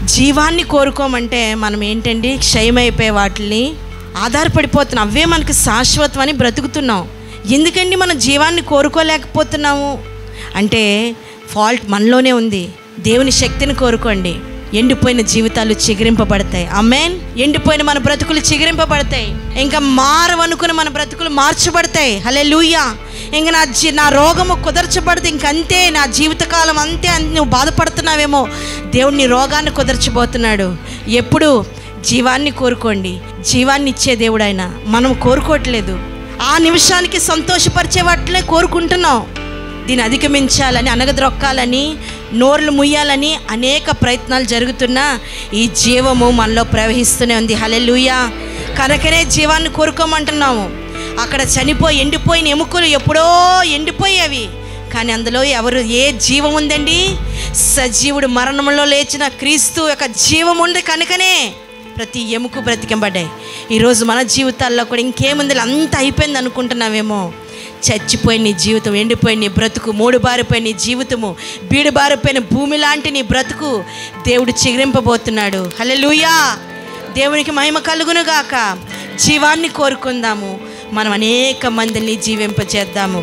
జీవాన్ని కోరుకోమంటే మనం ఏంటండి, క్షయమైపోయే వాటిని ఆధారపడిపోతున్నాం. అవే మనకి శాశ్వతం అని బ్రతుకుతున్నాం. ఎందుకండి మనం జీవాన్ని కోరుకోలేకపోతున్నాము అంటే ఫాల్ట్ మనలోనే ఉంది. దేవుని శక్తిని కోరుకోండి. ఎండిపోయిన జీవితాలు చిగురింపబడతాయి. ఆమేన్. ఎండిపోయిన మన బ్రతుకులు చిగురింపబడతాయి. ఇంకా మారవనుకున్న మన బ్రతుకులు మార్చబడతాయి. హల్లెలూయా. ఇంక నా రోగము కుదర్చబడితే ఇంకంతే, నా జీవితకాలం అంతే అని నువ్వు బాధపడుతున్నావేమో, దేవుడు నీ రోగాన్ని కుదర్చబోతున్నాడు. ఎప్పుడు జీవాన్ని కోరుకోండి. జీవాన్ని ఇచ్చే దేవుడు ఆయన. మనం కోరుకోవట్లేదు, ఆ నిమిషానికి సంతోషపరిచే వాటినే కోరుకుంటున్నాం. దీన్ని అధిగమించాలని, అనగద్రొక్కాలని, నోర్లు ముయ్యాలని అనేక ప్రయత్నాలు జరుగుతున్నా ఈ జీవము మనలో ప్రవహిస్తూనే ఉంది. హల్లెలూయా. కనుకనే జీవాన్ని కోరుకోమంటున్నాము. అక్కడ చనిపోయి ఎండిపోయిన ఎముకలు ఎప్పుడో ఎండిపోయేవి, కానీ అందులో ఏ జీవం ఉందండి? సజీవుడు, మరణంలో లేచిన క్రీస్తు యొక్క జీవం ఉంది. కనుకనే ప్రతి ఎముక బ్రతికింపడ్డాయి. ఈరోజు మన జీవితాల్లో కూడా ఇంకేముంది, అంత అయిపోయింది అనుకుంటున్నావేమో. చచ్చిపోయిన నీ జీవితం, ఎండిపోయిన నీ బ్రతుకు, మూడు బారిపోయిన నీ జీవితము, బీడు బారిపోయిన భూమి లాంటి నీ బ్రతుకు దేవుడు చిగురింపబోతున్నాడు. హల్లెలూయా. దేవునికి మహిమ కలుగును గాక. జీవాన్ని కోరుకుందాము. మనం అనేక మందిని జీవింపజేద్దాము.